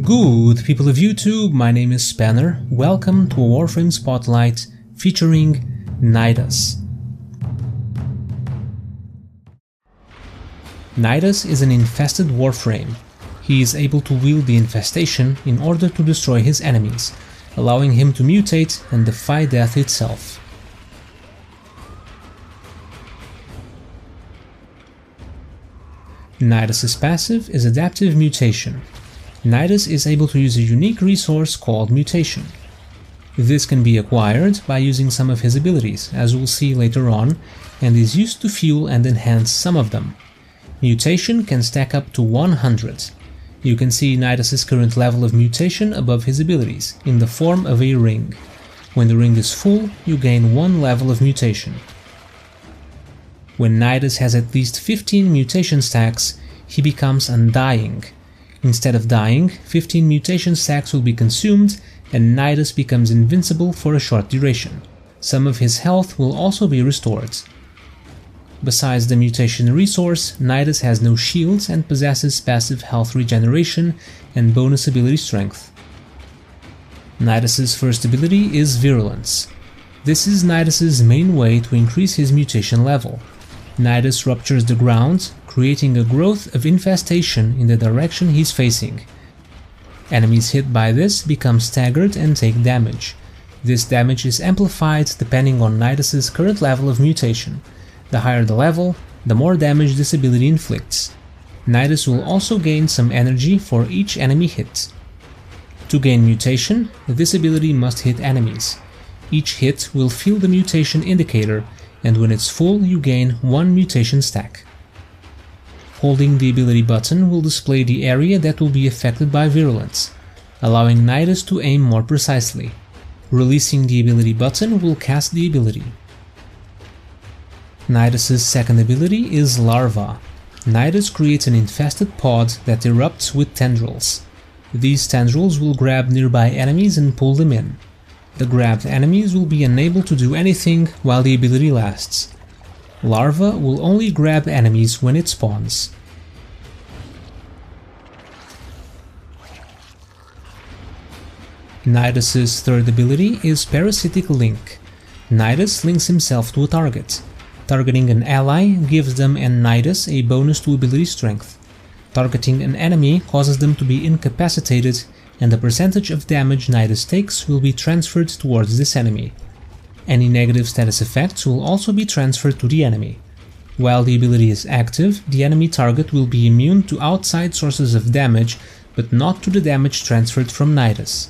Good people of YouTube, my name is Spanner. Welcome to a Warframe Spotlight featuring Nidus. Nidus is an infested Warframe. He is able to wield the infestation in order to destroy his enemies, allowing him to mutate and defy death itself. Nidus' passive is Adaptive Mutation. Nidus is able to use a unique resource called mutation. This can be acquired by using some of his abilities, as we'll see later on, and is used to fuel and enhance some of them. Mutation can stack up to 100. You can see Nidus' current level of mutation above his abilities, in the form of a ring. When the ring is full, you gain 1 level of mutation. When Nidus has at least 15 mutation stacks, he becomes undying. Instead of dying, 15 mutation stacks will be consumed and Nidus becomes invincible for a short duration. Some of his health will also be restored. Besides the mutation resource, Nidus has no shields and possesses passive health regeneration and bonus ability strength. Nidus' first ability is Virulence. This is Nidus' main way to increase his mutation level. Nidus ruptures the ground, creating a growth of infestation in the direction he's facing. Enemies hit by this become staggered and take damage. This damage is amplified depending on Nidus' current level of mutation. The higher the level, the more damage this ability inflicts. Nidus will also gain some energy for each enemy hit. To gain mutation, this ability must hit enemies. Each hit will fill the mutation indicator, and when it's full you gain 1 mutation stack. Holding the ability button will display the area that will be affected by Virulence, allowing Nidus to aim more precisely. Releasing the ability button will cast the ability. Nidus' second ability is Larva. Nidus creates an infested pod that erupts with tendrils. These tendrils will grab nearby enemies and pull them in. The grabbed enemies will be unable to do anything while the ability lasts. Larva will only grab enemies when it spawns. Nidus' third ability is Parasitic Link. Nidus links himself to a target. Targeting an ally gives them and Nidus a bonus to ability strength. Targeting an enemy causes them to be incapacitated, and the percentage of damage Nidus takes will be transferred towards this enemy. Any negative status effects will also be transferred to the enemy. While the ability is active, the enemy target will be immune to outside sources of damage, but not to the damage transferred from Nidus.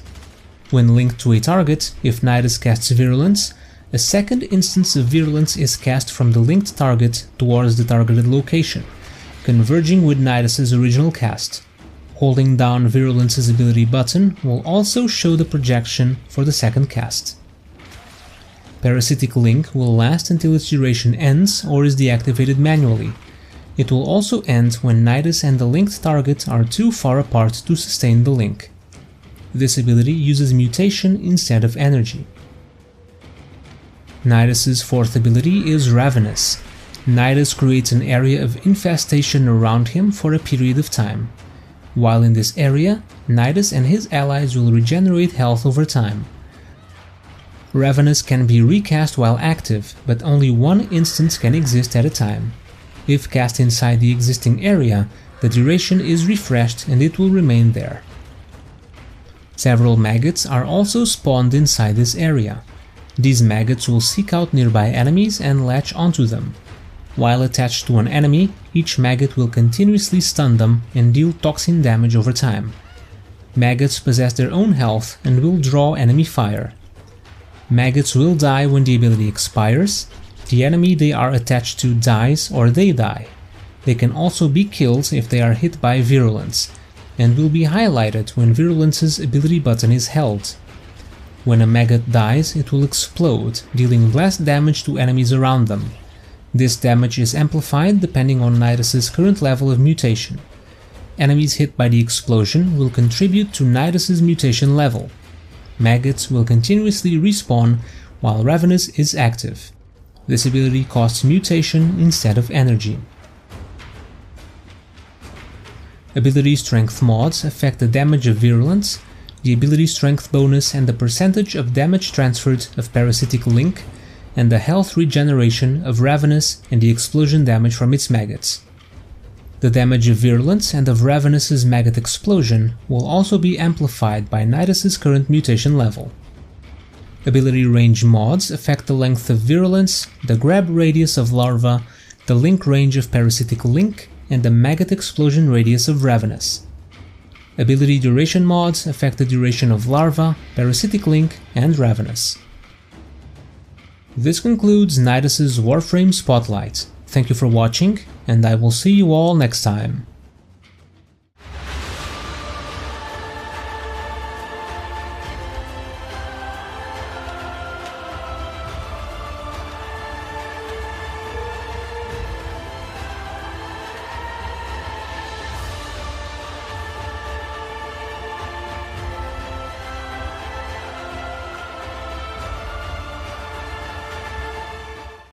When linked to a target, if Nidus casts Virulence, a second instance of Virulence is cast from the linked target towards the targeted location, converging with Nidus' original cast. Holding down Virulence's ability button will also show the projection for the second cast. Parasitic Link will last until its duration ends or is deactivated manually. It will also end when Nidus and the linked target are too far apart to sustain the link. This ability uses mutation instead of energy. Nidus' fourth ability is Ravenous. Nidus creates an area of infestation around him for a period of time. While in this area, Nidus and his allies will regenerate health over time. Ravenous can be recast while active, but only 1 instance can exist at a time. If cast inside the existing area, the duration is refreshed and it will remain there. Several maggots are also spawned inside this area. These maggots will seek out nearby enemies and latch onto them. While attached to an enemy, each maggot will continuously stun them and deal toxin damage over time. Maggots possess their own health and will draw enemy fire. Maggots will die when the ability expires, the enemy they are attached to dies or they die. They can also be killed if they are hit by Virulence, and will be highlighted when Virulence's ability button is held. When a maggot dies, it will explode, dealing less damage to enemies around them. This damage is amplified depending on Nidus' current level of mutation. Enemies hit by the explosion will contribute to Nidus' mutation level. Maggots will continuously respawn while Ravenous is active. This ability costs mutation instead of energy. Ability strength mods affect the damage of Virulence, the ability strength bonus and the percentage of damage transferred of Parasitic Link, and the health regeneration of Ravenous and the explosion damage from its maggots. The damage of Virulence and of Ravenous' maggot explosion will also be amplified by Nidus' current mutation level. Ability range mods affect the length of Virulence, the grab radius of Larva, the link range of Parasitic Link, and the maggot explosion radius of Ravenous. Ability duration mods affect the duration of Larva, Parasitic Link, and Ravenous. This concludes Nidus' Warframe Spotlight. Thank you for watching, and I will see you all next time.